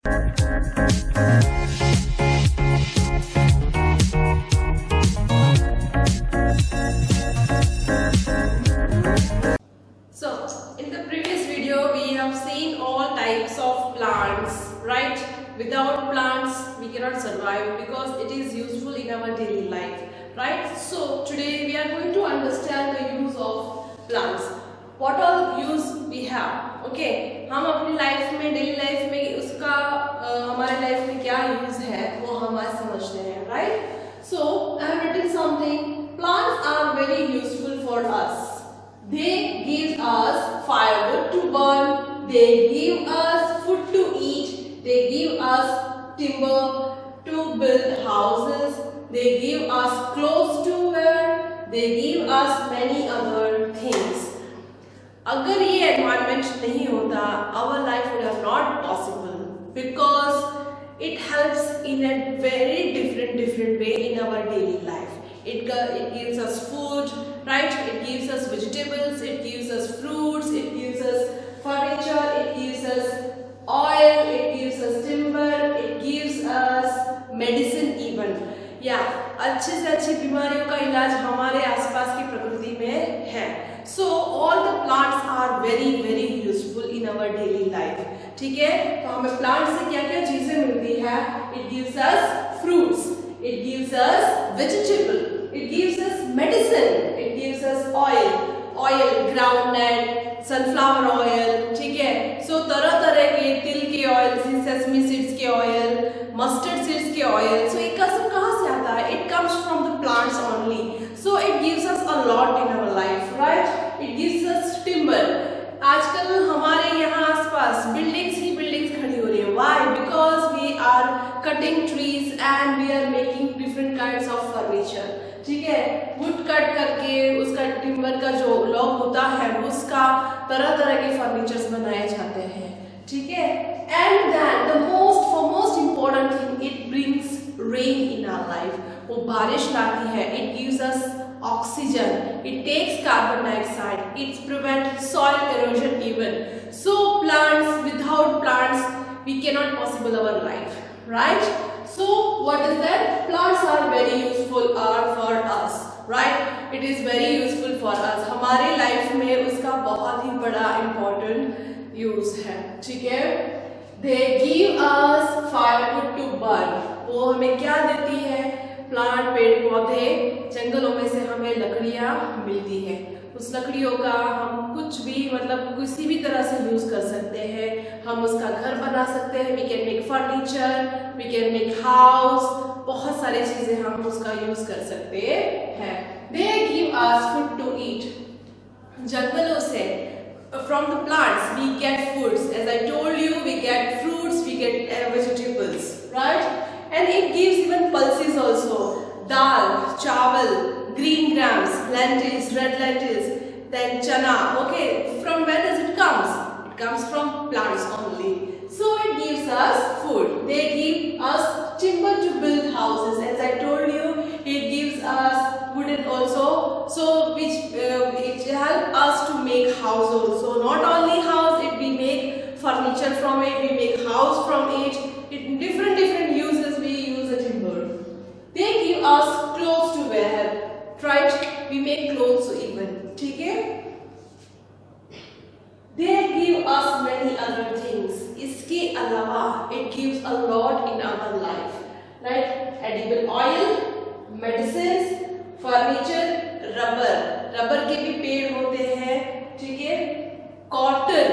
So, in the previous video, we have seen all types of plants, right? Without plants, we cannot survive because it is useful in our daily life, right? So, today we are going to understand the use of plants. What all use we have, okay? हम अपनी life में, daily life में उसका हमारे life में क्या use है वो हम आज समझते हैं, right? So, I have written something. Plants are very useful for us. They give us firewood to burn, they give us food to eat, they give us timber to build houses, they give us clothes to wear, they give us many other things. अगर ये environment नहीं होता, our life would have not possible because it helps in a very different way in our daily life. It gives us food, right? It gives us vegetables, it gives us fruits, it gives us furniture, it gives us oil, it gives us timber, it gives us medicine even. अच्छे से अच्छी बीमारियों का इलाज हमारे आसपास की प्रकृति में है. So all the plants are very useful in our daily life. ठीक है, तो हमें प्लांट से क्या क्या चीजें मिलती है? It gives us fruits, it gives us vegetable, it gives us medicine, it gives us oil, groundnut, sunflower oil. ठीक है, so तरह तरह के तिल के ऑयल, सेसमी सीड्स के ऑयल, मस्टर्ड सीड्स के ऑयल. So ये सब कहाँ से आता है? It comes from the plants only. So it gives us a lot in our life, right? It gives us timber. आजकल हमारे यहाँ आसपास बिल्डिंग्स ही बिल्डिंग्स खड़ी हो रही है. Why? Because we are cutting trees and we are making different kinds of furniture. ठीक है, वुड कट करके उसका टिम्बर का जो लॉग होता है उसका तरह तरह के फर्नीचर्स बनाए जाते हैं. ठीक है, and then the most important thing, it brings rain in our life. वो बारिश लाती है. It gives us oxygen, it takes carbon dioxide, it prevents soil erosion even. So plants, without plants we cannot possible our life, right? So what is that? Plants are very useful for us, right? It is very useful for us. हमारे life में उसका बहुत ही बड़ा important use है. ठीक है, they give us firewood to burn. वो हमें क्या देती है? प्लांट, पेड़ पौधे, जंगलों में से हमें लकड़ियाँ मिलती है. उस लकड़ियों का हम कुछ भी मतलब किसी भी तरह से यूज कर सकते हैं. हम उसका घर बना सकते हैं. We can make furniture, we can make house, बहुत सारी चीजें हम उसका यूज कर सकते हैं. They give us food to eat. जंगलों से from the plants we get foods. As I told you, we get fruits, we get vegetables, right? And it gives even pulses also. Dal, chawal, green grams, lentils, red lentils, then chana. Okay, from where does it comes? It comes from plants only. So it gives us food. They give us timber to build houses. As I told you, it gives us wooden also. So which it help us to make house also. Not only house, we make furniture from it. We make house from it. In different uses we use the timber. They give us clothes to wear, right? We make clothes even. ठीक है? They give us many other things. इसके अलावा it gives a lot in our life, right? Edible oil, medicines, furniture, rubber. Rubber के भी पेड़ होते हैं. ठीक है? Cotton.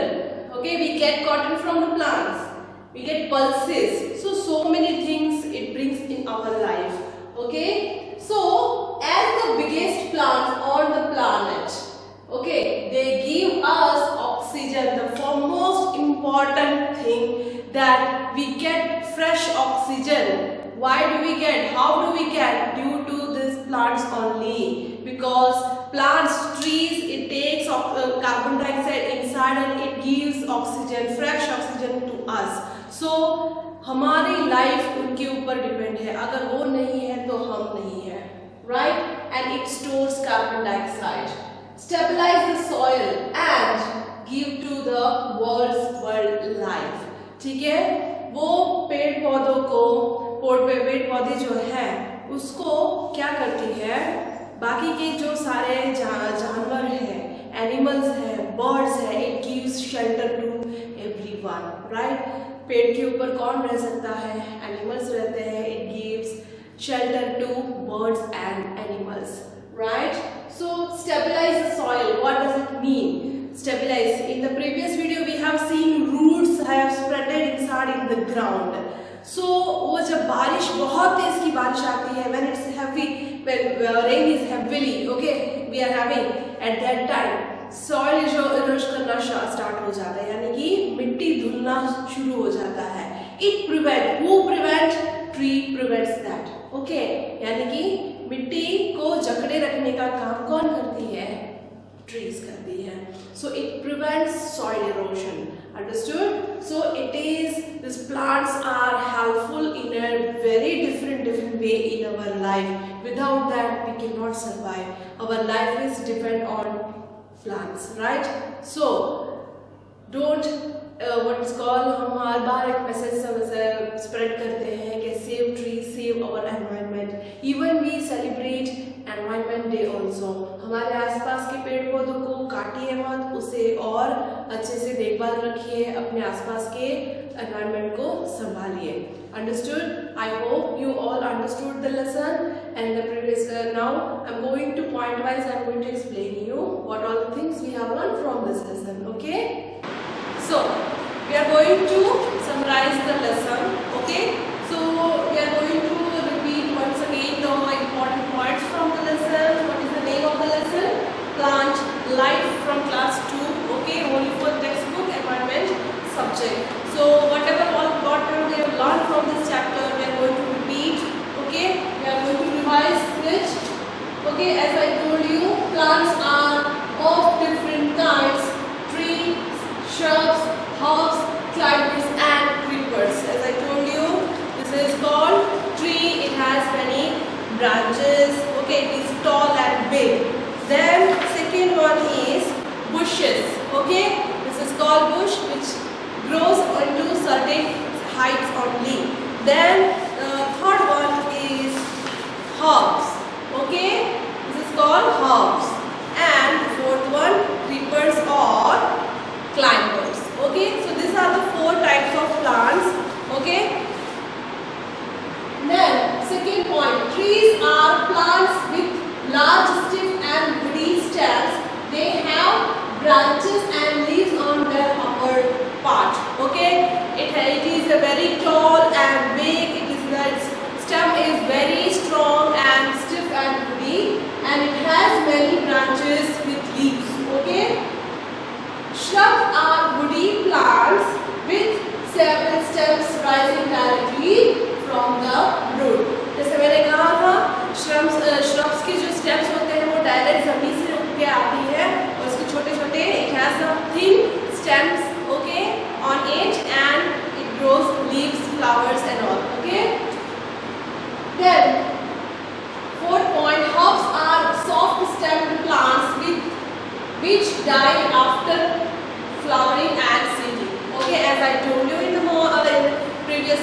Okay, we get cotton from the plants. We get pulses. So many things it brings in our life. Okay, so as the biggest plants on the planet, okay, they give us oxygen. The most important thing that we get fresh oxygen. Why do we get? How do we get? Due to these plants only. Because plants, trees, it takes carbon dioxide inside and it gives oxygen, fresh oxygen to us. So हमारी life उनके ऊपर depend है. अगर वो नहीं है तो हम नहीं है, right? And it stores carbon dioxide, stabilize the soil and give to the world life. ठीक है, वो पौधों को, पेड़ पौधे जो है उसको क्या करती है, बाकी के जो सारे जानवर हैं, एनिमल्स हैं, बर्ड्स हैं, it gives shelter to everyone, right. पेड़ के ऊपर कौन रह सकता है, एनिमल्स रहते हैं, it gives shelter to birds and animals, right. So stabilize the soil, what does it mean? Stabilize, in the previous video we have seen roots have spreaded inside in the ground. So वो जब बारिश, बहुत तेज की बारिश आती है, when it's heavy, when rain is heavily, okay, we are having at that time soil erosion करना start हो जाता है, यानी कि मिट्टी धुलना शुरू हो जाता है। It prevent, who prevent? Tree prevents that, okay, यानी कि मिट्टी को जकड़े रखने का काम कौन करती है, ट्रीज करती है। So it prevents soil erosion, understood. So it is, this plants are helpful in a very different way in our life, without that we can not survive, our life is depend on plants, right. So don't what is called, हम हर बार एक message spread करते हैं कि save tree, save our environment. Even we celebrate environment day also. हमारे आसपास के पेड़ पौधों को काटिए मत, उसे और अच्छे से देखभाल रखिए, अपने आसपास के एनवायरनमेंट को संभालिए, understood. I hope you all understood the lesson and the previous. Now I am going to point wise, I am going to explain you what all the things we have learn from this lesson, okay. So we are going to summarize the lesson, okay. So we are going to repeat once again the important points from the lesson. What is the name of the lesson? Plant life, from class 2, okay, only for textbook environment subject. So whatever we have learned from this chapter, we are going to repeat, okay. We are going to revise it, okay. As I told you, plants are of different kinds: tree, shrubs, herbs, climbers and creepers. As I told you, this is called tree. It has many branches, okay, it is tall and big. Then second one is bushes, okay, this is called bush, which grows onto certain heights only. Then third one is herbs, okay, this is called herbs. And fourth one, creepers or climbers, okay. So these are the 4 types of plants, okay. Then second point, trees are plants with large, stiff and woody stems. They have branches and leaves on their upper part, okay. It is a very tall and big, its stem is very strong and stiff and woody, and it has many branches with leaves, okay. Shrubs are woody plants with several stems rising directly from the root. जैसे मैंने कहा था, shrubs के जो stems होते हैं वो direct जमीन से उठ के आती है, और इसके छोटे छोटे, it has some thin stems, okay, on it, and it grows leaves, flowers and all, okay. Then fourth point, herbs are soft stemmed plants which die after flowering and seeding, okay. As I told you in the previous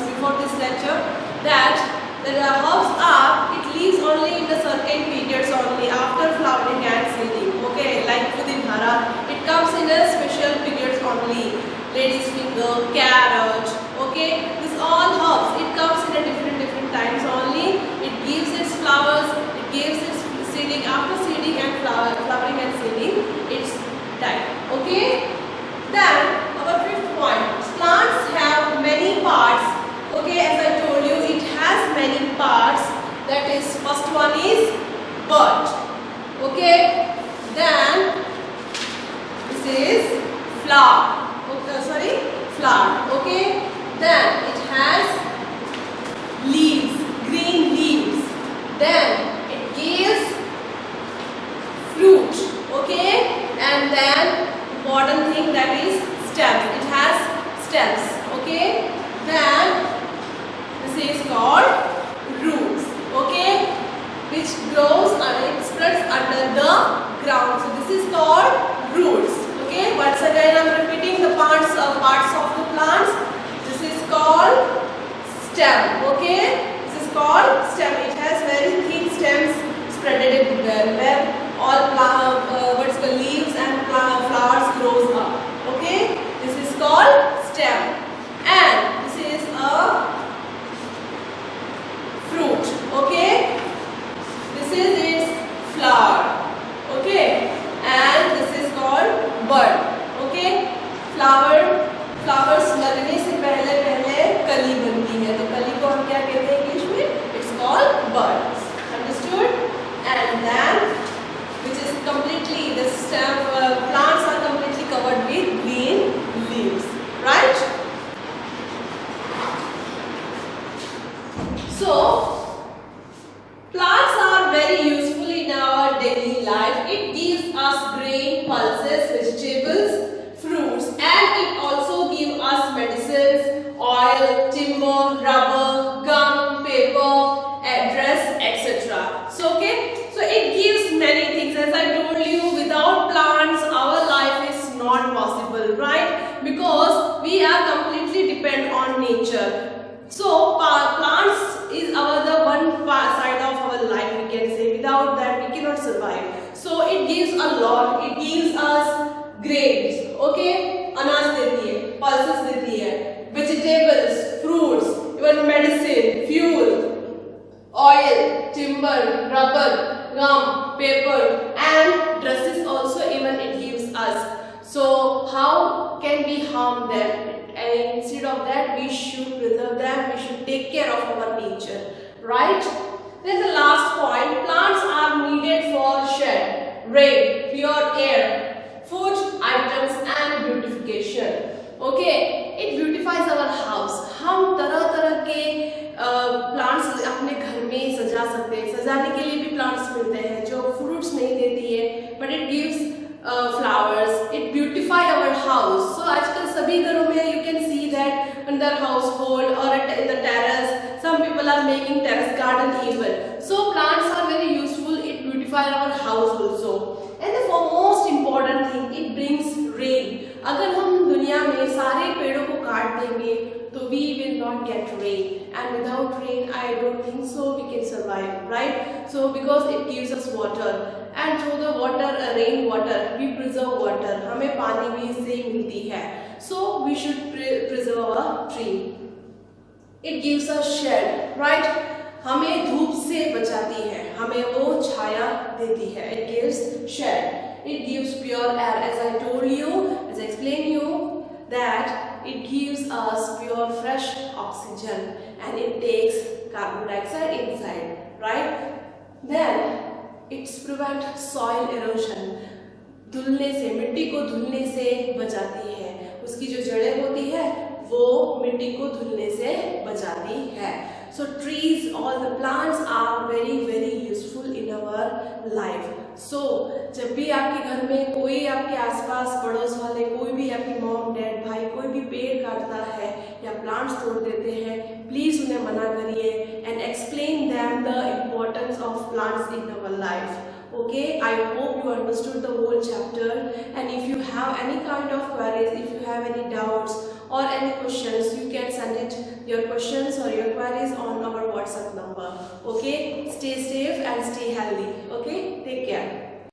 before this lecture, that the herbs are, it leaves only in the certain periods only after flowering and seeding, okay. Like pudinhara, it comes in a special periods only. Lady's finger, carrot, okay, this all herbs, it comes in a different times only. It gives its flowers, it gives its seeding, after seeding and flowering and seeding, it's died, okay. Then our fifth point, plants have many parts, okay. As I told you, it has many parts. That is, first one is bud, okay. Then this is flower, okay, flower, okay. Then it has leaves, green leaves. Then it gives fruit, okay. And then important thing, that is stems, it has stems, okay. Then this is called roots, okay, which grows and it spreads under the ground. So this is called roots, okay. Once again I am repeating the parts of the plant. stem. Okay, this is called stem. It has very thin stems spreaded everywhere where all what's the leaves and flowers grows up. Okay, this is called stem, and this is a fruit. Okay, this is its flower. Okay, and this is called bud. Okay, flowers लगने से पहले कली बनती है, तो कली को हम क्या कहते हैं इंग्लिश में? It's called bud. Understood? And then, which is completely the stem plants are completely covered with green leaves, right? So plants are very useful in our daily life. It gives us grain, pulses, vegetables, fruits, and it also gives us medicines, oil, timber, rubber, gum, paper, dress, etc. So so it gives many things. As I told you, without plants our life is not possible, right? Because we are completely dependent on nature. So plants is the one side of our life, we can say. Without that we cannot survive. So it gives a lot. It gives us grains, okay, अनाज देती है, pulses देती है, vegetables, fruits, even medicine, fuel, oil, timber, rubber, gum, paper, and dresses also even it gives us. So how can we harm them? And instead of that, we should preserve them, we should take care of our nature, right? Then the last point, plants are needed for shade, rain, pure air, food items and beautification. Okay, it beautifies our house. हम तरह तरह के plants अपने घर में सजा सकते हैं. सजाने के लिए भी प्लांट्स मिलते हैं जो फ्रूट्स नहीं देती है, but it gives flowers. It beautify our house. So आजकल सभी घरों में you can see that in their household or in the terrace, some people are making terrace garden even. So plants are very useful. It beautify our house also. And the most important thing, it brings rain. अगर हम दुनिया में सारे पेड़ों को काट देंगे तो we will not get rain, and without rain I don't think so we can survive, right? So because it gives us water, and through the water, rain water, we preserve water. हमें पानी भी इससे ही मिलती है. So we should preserve a tree. It gives us shade, right? हमें धूप से बचाती है, हमें वो छाया देती है. It gives shade. It gives pure air. As I told you, as I explained you, that it gives us pure fresh oxygen and it takes carbon dioxide inside, right? Then it's prevent soil erosion. धुलने से, मिट्टी को धुलने से बचाती है. उसकी जो जड़ें होती है वो मिट्टी को धुलने से बचाती है. So trees, all the plants are very useful in our life. So जब भी आपके घर में कोई आपके आसपास पड़ोस वाले, कोई भी आपकी मॉम, डैड, भाई कोई भी पेड़ काटता है या प्लांट्स तोड़ देते हैं, प्लीज उन्हें मना करिए and explain them the importance of plants in our life. Okay, I hope you understood the whole chapter, and if you have any kind of queries, if you have any doubts or any questions, you can send it your questions or your queries on our WhatsApp number. Okay, stay safe and stay healthy. Okay, take care.